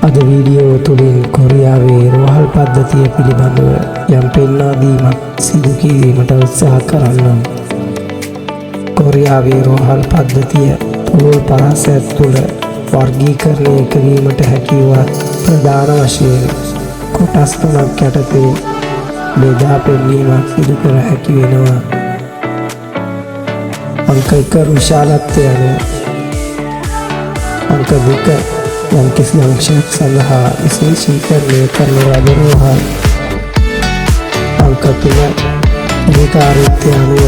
අද වීඩියෝ තුළින් කොරියාවේ රෝහල් පද්ධතිය පිළිබඳව යම් පෙන්වා දීමක් සිදු කිරීමට උත්සාහ කරන්නම්. කොරියාවේ රෝහල් පද්ධතිය පුළුල් පරාසයක් තුළ වර්ගීකරණය කිරීමට හැකියවත් ප්‍රධාන වශයෙන් කොටස් තුනක් යටතේ බෙදා පෙන්වීමක් සිදු කර හැකි වෙනවා. අංක 1 විශාලත්වය අනුව, අංක 2 යම්කිසි අංශයක් සඳහා විශේෂීකරණය කරන ලද රෝහල්, අංක 3 අධිකාරීත්වය අනුව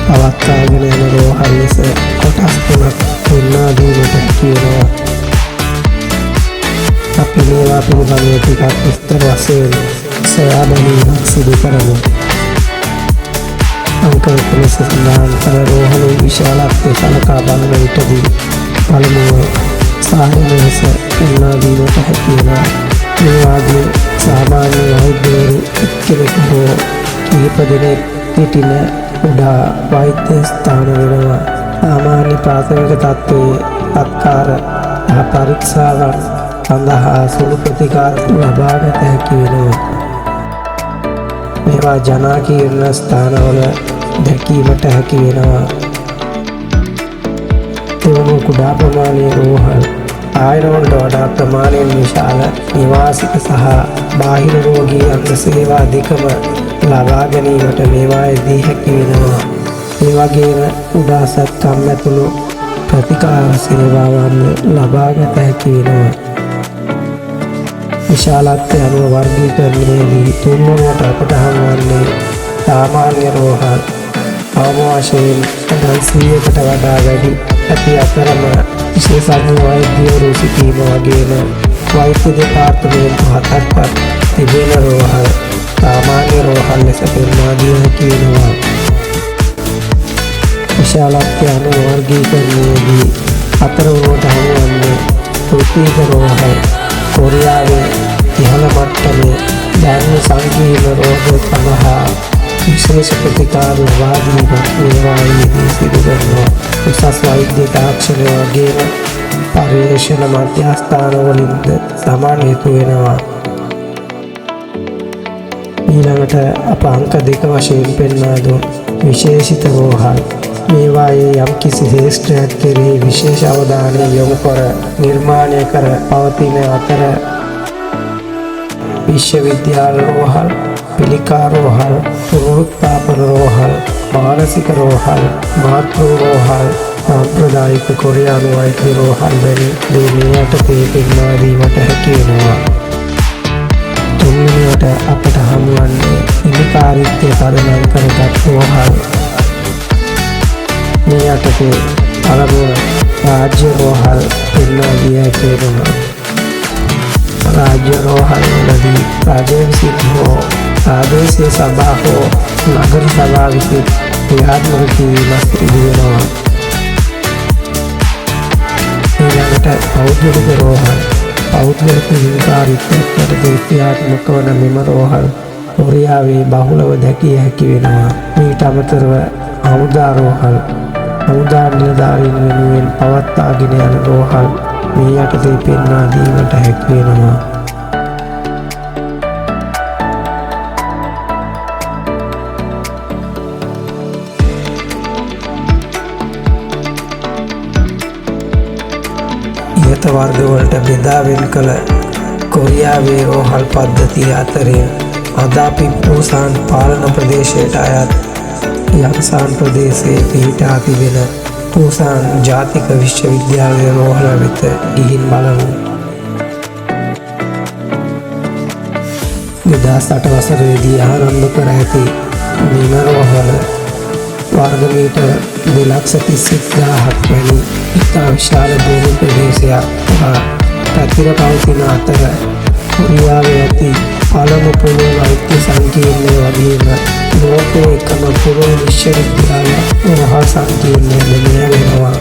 පවත්වාගෙන යන රෝහල් ලෙස කොටස් තුනක් පෙන්වා දීමට හැකි වෙනවා. අපි මේවා පිළිබඳව ටිකක් විස්තර වශයෙන් සොයා බැලීමක් සිදු කරමු. අංක 1 ලෙස සඳහන් කළ රෝහලේ විශාලත්වය සලකා බලන විටදී පළමුව සාමාන්‍ය ලෙස පෙන්වා දීමට හැකි වෙනවා. මේ වාගේ සාමාන්‍ය වෛද්‍යවරු එක්කෙනෙකු හෝ කිහිප දෙනෙක් සිටින කුඩා වෛද්‍ය ස්ථාන වෙනවා. සාමාන්‍ය ප්‍රාථමික තත්ත්වයේ සත්කාර පරීක්ෂාවන් සඳහා සුළු ප්‍රතිකාර ලබාගත හැකි වෙනවා. මේවා ජනාකීර්ණ ස්ථානවල දැකීමට හැකි වෙනවා. එවැනි කුඩා ප්‍රමාණයේ රෝහල් ආයනවලට වඩා ප්‍රමාණයෙන් විශාල නිවාසික සහ බාහිර රෝගී අංග සේවා දෙකම ලබා ගැනීමට මේවායේදී හැකි වෙනවා. ඒ වගේම කුඩා සත්කම් ඇතුළු ප්‍රතිකාර සේවාවන් ලබාගත හැකි වෙනවා. විශාලත්වය අනුව වර්ගීකරණයේදී තුන්වනුවට අපට හමුවන්නේ සාමාන්‍ය රෝහල්. අවම වශයෙන් 100කට වඩා වැඩි ඇති අතරම විශේෂඥ වෛද්‍යවරු සිටීම වගේම වෛද්‍ය දෙපාර්තමේන්තු 7ක්වත් තිබෙන රෝහල් සාමාන්‍ය රෝහල් ලෙස පෙන්වා දිය හැකි වෙනවා. විශාලත්වය අනුව වර්ගීකරණයේදී හතරවනුවට හමුවන්නේ තෘතීක රෝහල්. කොරියාවේ ඉහළ මට්ටමේ ධර්ම සංකීර්ණ රෝග සඳහා විශේෂ ප්‍රතිකාර ලබා දීමක් මේවායේදී සිදු කරනවා. උසස් වෛද්‍ය තාක්ෂණය වගේම පර්යේෂණ මධ්‍යස්ථානවලින්ද සමන්විත වෙනවා. ඊළඟට අප අංක 2 වශයෙන් පෙන්වා දුන් විශේෂිත රෝහල්. මේවායේ යම්කිසි ශේෂ්ත්‍රයක් කෙරෙහි විශේෂ අවධානය යොමු කර නිර්මාණය කර පවතින අතර විශ්වවිද්‍යාල රෝහල්, පිළිකා රෝහල්, පුනරුත්ථාපන රෝහල්, මානසික රෝහල්, මාතෘ රෝහල්, සාම්ප්‍රදායික කොරියානු වෛද්‍ය රෝහල් වැනි දේ මේ යටතේ පෙන්වා දීමට හැකි වෙනවා. තුන්වෙනියට අපට හමුවන්නේ ඉදිකාරීත්වය පදනම් කරගත් රෝහල්. මේ යටතේ පළමුව රාජ්‍ය රෝහල් පෙන්වා දිය හැකි වෙනවා. රාජ්‍ය රෝහල් වලදී රජය විසින් හෝ ප්‍රාදේශීය සභා හෝ නගර සභා විසින් ක්‍රියාත්මක කිරීමක් සිදු වෙනවා. ඊළඟට පෞද්ගලික රෝහල්. පෞද්ගලික හිමිකාරීත්වයට යටතේ ක්‍රියාත්මක වන මෙම රෝහල් කොරියාවේ බහුලව දැකිය හැකි වෙනවා. මීට අමතරව හමුදා රෝහල්. හමුදා නිලධාරීන් වෙනුවෙන් පවත්වාගෙන යන රෝහල් මේ යටතේ පෙන්වා දීමට හැකි වෙනවා. ඉහත වර්ගවලට බෙදා වෙන් කළ කොරියාවේ රෝහල් පද්ධතිය අතරින් අද අපි පුසාන් පාලන ප්‍රදේශයට අයත් යන්සාන් ප්‍රදේශයේ පිහිටා තිබෙන පුසාන් ජාතික විශ්වවිද්‍යාලයේ රෝහල වෙත ගිහින් බලමු. 2008 වසරේදී ආරම්භ කර ඇති මෙම රෝහල වර්ගමීටර් 2,31,000ක් වැනි ඉතා විශාල භූමි ප්‍රදේශයක් පැතිර පවතින අතර කොරියාවේ ඇති පළමු පුළුල් වෛද්‍ය සංකීර්ණය වගේම ලෝකයේ එකම පුළුල් විශ්වවිද්‍යාල රෝහල් සංකීර්ණය මෙය වෙනවා.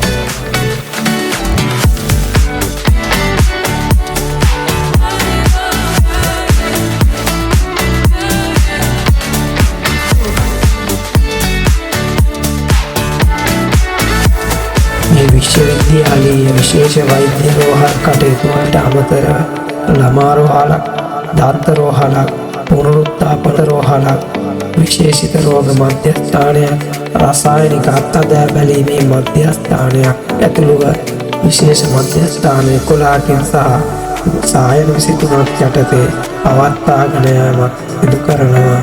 මේ විශ්වවිද්‍යාලීය විශේෂ වෛද්‍ය රෝහල් කටයුතු වලට අමතරව ළමා රෝහලක්, දන්ත රෝහලක්, පුනරුත්ථාපන රෝහලක්, විශේෂිත රෝග මධ්‍යස්ථානයක්, රසායනික අත්අදා බැලීමේ මධ්‍යස්ථානයක් ඇතුළුව විශේෂ මධ්‍යස්ථාන 11කින් සහ සායන 23ක් යටතේ පවත්වාගෙන යාමක් සිදු කරනවා.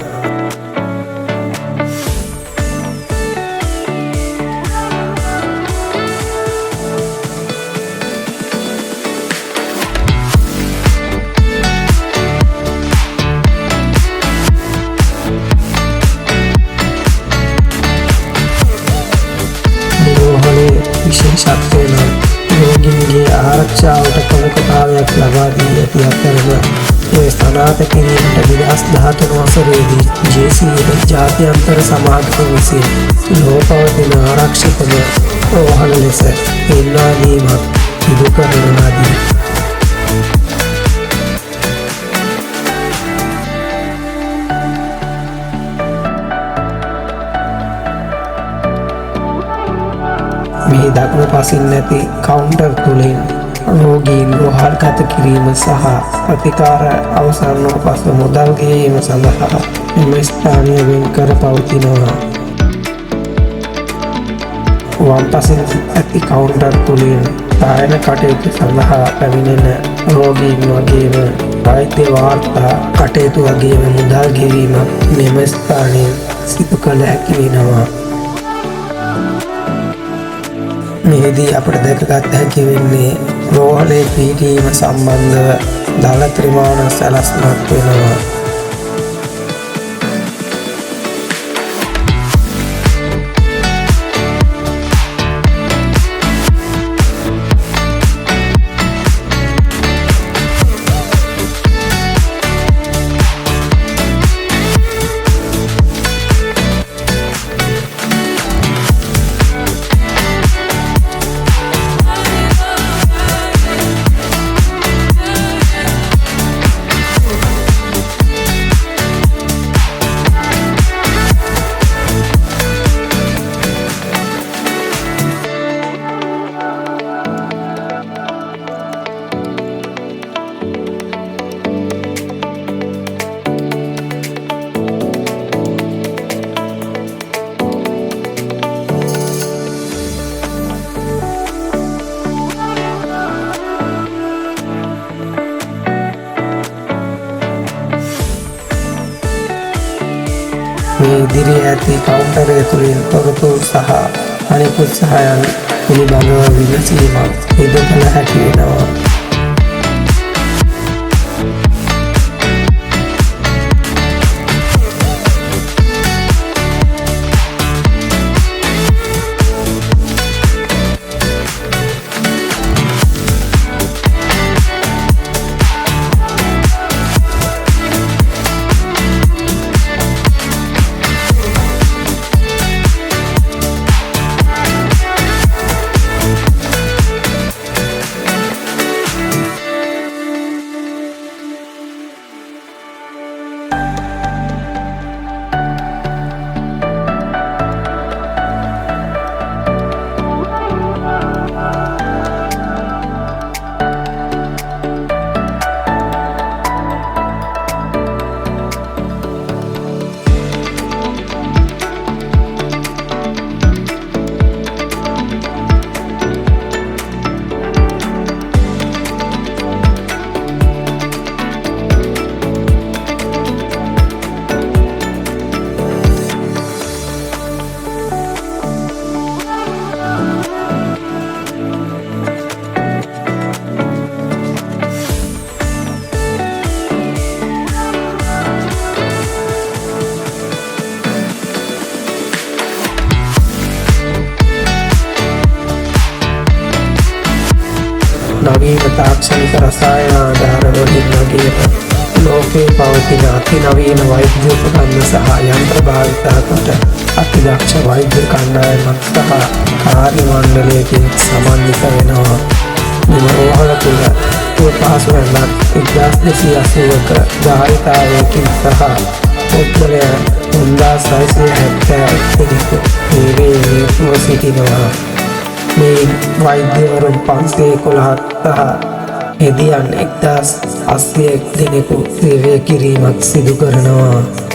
විශේෂත්වය නම් රෝගීන්ගේ ආරක්ෂාවට ප්‍රමුඛතාවයක් ලබා දී ඇති අතරම ඒ සනාථ කිරීමට 2013 වසරේදී JCA ජාත්‍යන්තර සමාගම විසින් ලෝපවතින ආරක්ෂිතම රෝහල ලෙස පෙන්වා දීමක් සිදු කරනවාදී මේ දකුණු පසින් නැති කවුන්ටර් තුළින් රෝගීන් රෝහල්ගත කිරීම සහ ප්‍රතිකාර අවසන් වූ පසු මුදල් ගෙවීම සඳහා එම ස්ථානය වෙන් කර පවතිනවා. වම් පසින් ඇති කවුන්ටර් තුළින් සායන කටයුතු සඳහා පැමිණෙන රෝගීන් වගේම වෛද්‍ය වාර්තා කටයුතු වගේම මුදල් ගෙවීම මෙම ස්ථානයෙන් සිදු කළ හැකි වෙනවා. මෙහිදී අපට දැකගත හැකි වෙන්නේ රෝහලේ පිහිටීම සම්බන්ධව දළ ත්‍රිමාණ සැලැස්මක් වෙනවා. මේ ඉදිරියේ ඇති කවුන්ටරය තුළින් තොරතුරු සහ අනෙකුත් සහායන් පිළිබඳව විමසීමක් සිදු කළ හැකි වෙනවා. නවීන තාක්ෂණික රසායන ආධාර වලින් වගේම ලෝකයේ පවතින අතිනවීන වෛද්‍ය උපකරණ සහ යන්ත්‍ර භාවිතා කොට අතිදක්ෂ වෛද්‍ය කණ්ඩායමක් සහ කාර්ය මණ්ඩලයකින් සමන්විත වෙනවා. මෙම රෝහල තුළ පහසු වෙනත් 1280ක ධාරිතාවයකින් සහ පුද්ගලයන් 3671 දෙනෙකු නිරේතුව සිටිනවා. මේ වෛද්‍යවරුන් 511ක් සහ හෙදියන් 1000 80 දෙනෙකු සේවය කිරීමක් සිදු කරනවා.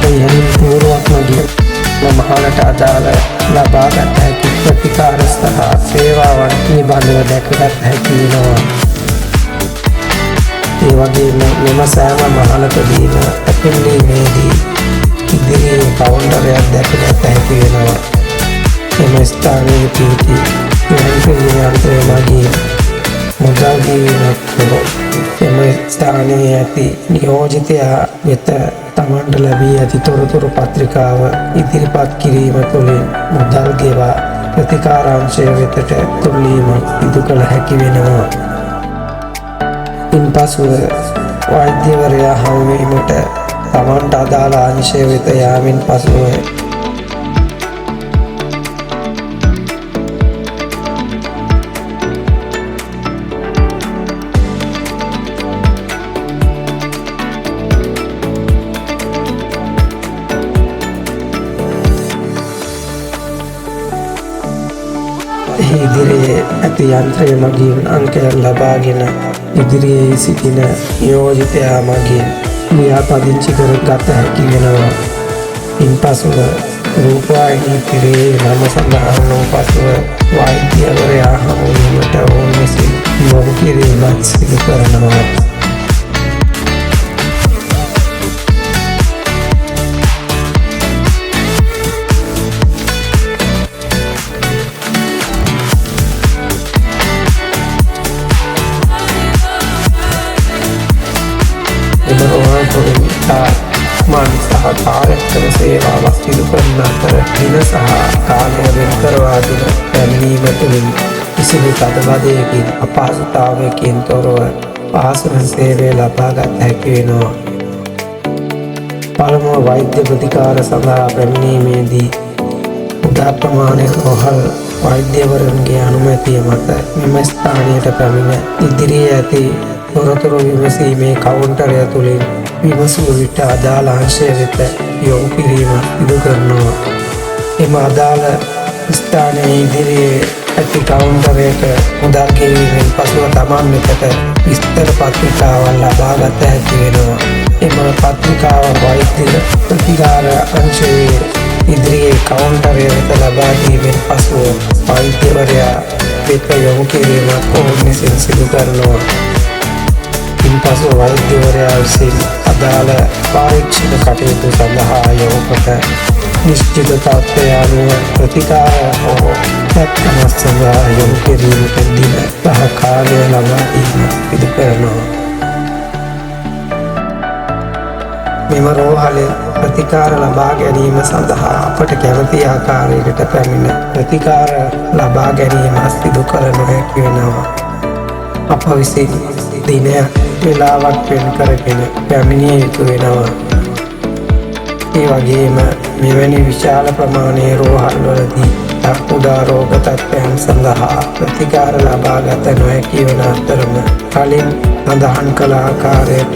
ඉහළින් පුවරුවක් මගින් මහලට අදාළ ලබාගත හැකි ප්‍රතිකාර සහ සේවාවන් පිළිබඳව දැකගත හැකි වෙනවා. ඒ වගේම මෙම සෑම මහලකදීම ඇපෙල්ලීමේදී ඉදිරියේ කවුන්ටරයක් දැකගත හැකි වෙනවා. එම ස්ථානයේ පිහිටි යන්ත්‍රය මගින් මුදල් දීමක් එම ස්ථානයේ ඇති නියෝජිතයා වෙත තමන්ට ලැබී ඇති තොරතුරු පත්‍රිකාව ඉදිරිපත් කිරීම තුළින් මුදල් ගෙවා ප්‍රතිකාරාංශය වෙතට තුළීමක් සිදු කළ හැකි වෙනවා. ඉන්පසුව වෛද්‍යවරයා හමුවීමට තමන්ට අදාළ අංශය වෙත යාමෙන් පසුව ඉදිරියේ ඇති යන්ත්‍රය මගින් අංකයක් ලබාගෙන ඉදිරියේ සිටින නියෝජිතයා මගින් ලියාපදිංචි කර ගත හැකි වෙනවා. ඉන්පසුව රූපවාහිනී තිරයේ නම සඳහන් වූ පසුව වෛද්‍යවරයා හමුවීමට ඔවුන් විසින් යොමු කිරීමක් සිදු කරනවා. මන් සහ කාර්යක්ෂම සේවාවක් සිදු කරන අතර දින සහ කාලය වෙන් කරවාගෙන පැමිණීම තුළින් කිසිදු තදබදයකින් අපහසුතාවයකින් තොරව පහසුවෙන් සේවය ලබාගත හැකි වෙනවා. පළමුව වෛද්‍ය ප්‍රතිකාර සඳහා පැමිණීමේදී කුඩා ප්‍රමාණයක රෝහල් වෛද්‍යවරුන්ගේ අනුමැතිය මත මෙම ස්ථානයට පැමිණ ඉදිරියේ ඇති තොරතුරු විමසීමේ කවුන්ටරය තුළින් විමසූ විට අදාළ අංශය වෙත යොමු කිරීම සිදු කරනවා. එම අදාළ ස්ථානයේ ඉදිරියේ ඇති කවුන්ටරයට මුදල් ගෙවීමෙන් පසුව තමන් වෙතට විස්තර පත්‍රිකාවන් ලබාගත හැකි වෙනවා. එම පත්‍රිකාව වෛද්‍ය ප්‍රතිකාර අංශයේ ඉදිරියේ කවුන්ටරය වෙත ලබා දීමෙන් පසුව වෛද්‍යවරයා වෙත යොමු කිරීමක් ඔවුන් විසින් සිදු කරනවා. ඉන්පසු වෛද්‍යවරයා විසින් අදාළ පරීක්ෂණ කටයුතු සඳහා යොමු කොට නිශ්චිත තත්ත්වය අනුව ප්‍රතිකාර හෝ පැත්තමස් සඳහා යොමු කිරීමට දින සහ කාලය ලබා දීම සිදු කරනවා. මෙම රෝහලේ ප්‍රතිකාර ලබා ගැනීම සඳහා අපට කැමති ආකාරයකට පැමිණ ප්‍රතිකාර ලබා ගැනීම සිදු කර නොහැකි වෙනවා. අප විසින් දිනයක් වෙලාවක් වෙන් කරගෙන පැමිණිය යුතු වෙනවා. ඒ වගේම මෙවැනි විශාල ප්‍රමාණයේ රෝහල්වලදී කුඩා රෝග තත්ත්වයන් සඳහා ප්‍රතිකාර ලබාගත නොහැකි වන අතරම කලින් සඳහන් කළ ආකාරයට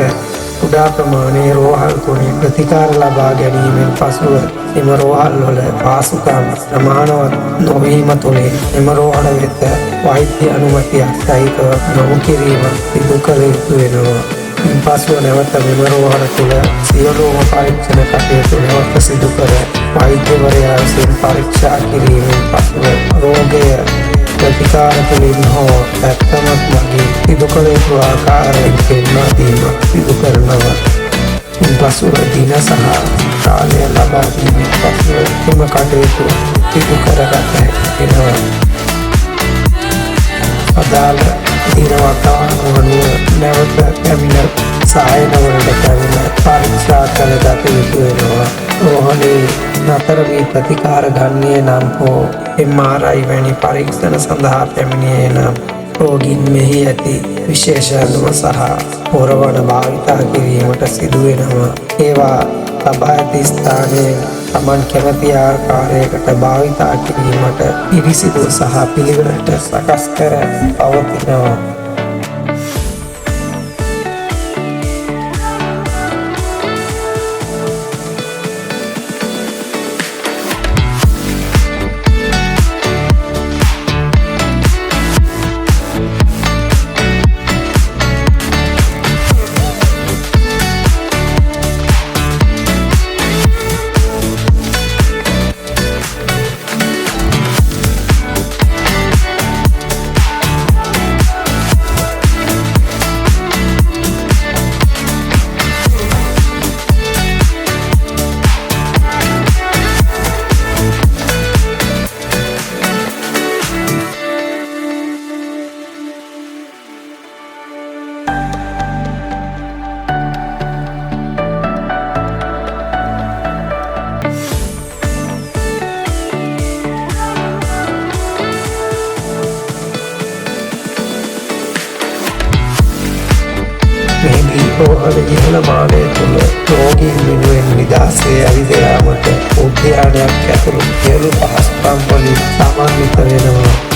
කුඩා ප්‍රමාණයේ රෝහල් තුලින් ප්‍රතිකාර ලබා ගැනීමෙන් පසුව එම රෝහල්වල පාසුකම් ප්‍රමාණවත් නොවීම තුළින් එම රෝහල වෙත වෛද්‍ය අනුමැතියක් සහිතව යොමු කිරීම සිදු කළ යුතු වෙනවා. ඉන්පසුව නැවත මෙම රෝහල තුළ සියලුම පරීක්ෂණ කටයුතු නැවත සිදු කර වෛද්‍යවරයා විසින් පරීක්ෂා කිරීමෙන් පසුව රෝගය ප්‍රතිකාර තුළින් හෝ පැත්තමක් මගින් සිදු කළ යුතු ආකාරයෙන් පෙන්වා දීම සිදු කරනවා. ඉන්පසුව දින සහ කාලය ලබා දීමෙන් පසුව එම කටයුතු සිදු කරගත හැකි වෙනවා. අදාළ දිනවතාවන් අනුව නැවත පැමිණ සායනවලට පැමිණ පරීක්ෂා කළ ගත යුතු වෙනවා. රෝහලේ නතර වී ප්‍රතිකාර ගන්නේ නම් හෝ MRI වැනි පරීක්ෂණ සඳහා පැමිණියේ නම් රෝගීන් මෙහි ඇති විශේෂ අණුව සහ පොරවන භාවිතා කිරීමට සිදු වෙනවා. ඒවා ලබා ඇති ස්ථානයේ තමන් කැමති ආකාරයකට භාවිතා කිරීමට පිරිසිදු සහ පිළිවෙලට සකස් කර පවතිනවා. මෙහිදී රෝහල ඉහළ මාලය තුළ රෝගීන් වෙනුවෙන් නිදහසේ ඇවිද යාමට උද්‍යානයක් ඇතුළු සියලු පහසුකම් වලින් සමන්විත වෙනවා.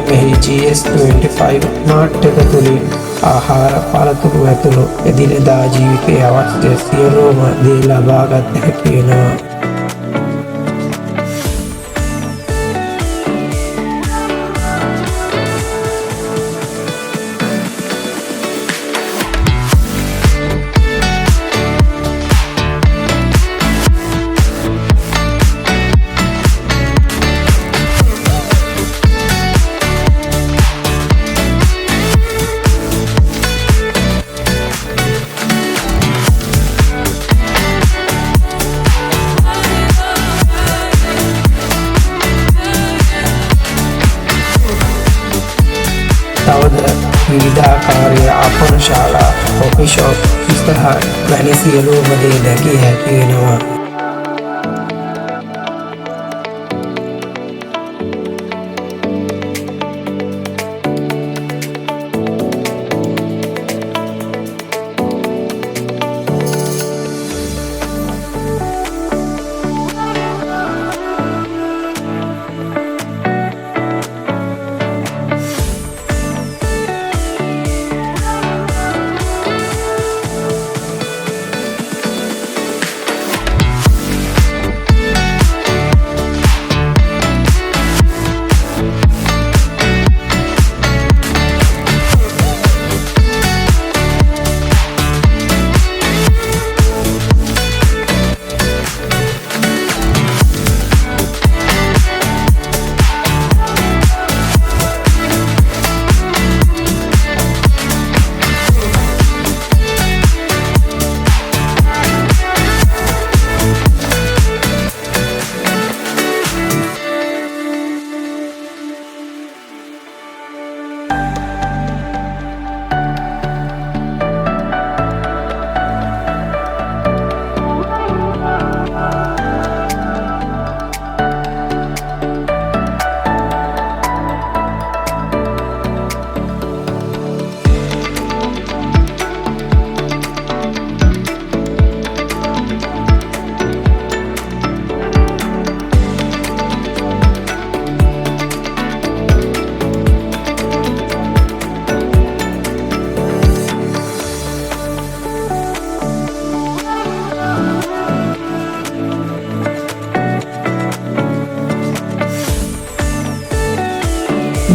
මෙහි GS25 මාට් එක තුළින් ආහාර පළතුරු ඇතුළු එදිනෙදා ජීවිතයේ අවශ්‍ය සියලුම දේ ලබාගත හැකි වෙනවා. තවද විවිධාකාරයේ ආපන ශාලා, කොෆි ෂොප්, ඉස්තරහාන් වැනි සියලුම දේ දැකිය හැකි වෙනවා.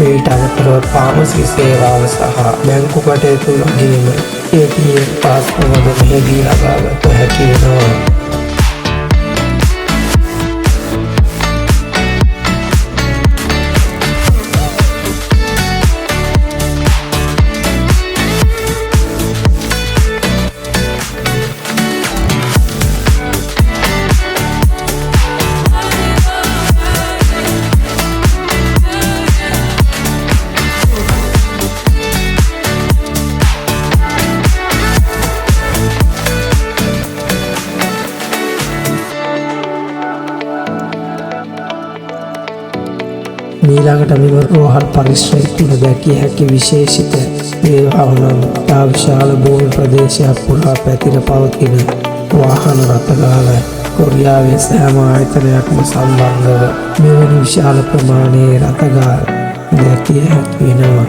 මේට අමතරව ෆාමසි සේවාව සහ බැංකු කටයුතු වගේම ATM පාස්කෝවද මෙහිදී ලබාගත හැකි වෙනවා. ඊළඟට මෙම රෝහල් පරිශ්‍රය තුළ දැකිය හැකි විශේෂිත සේවාව නම් විශාල භූමි ප්‍රදේශයක් පුරා පැතිර පවතින වාහන රථගාල කොරියාවේ සෑම ආයතනයක්ම සම්බන්ධව මෙවැනි විශාල ප්‍රමාණයේ රථගාල දැකිය හැකි වෙනවා.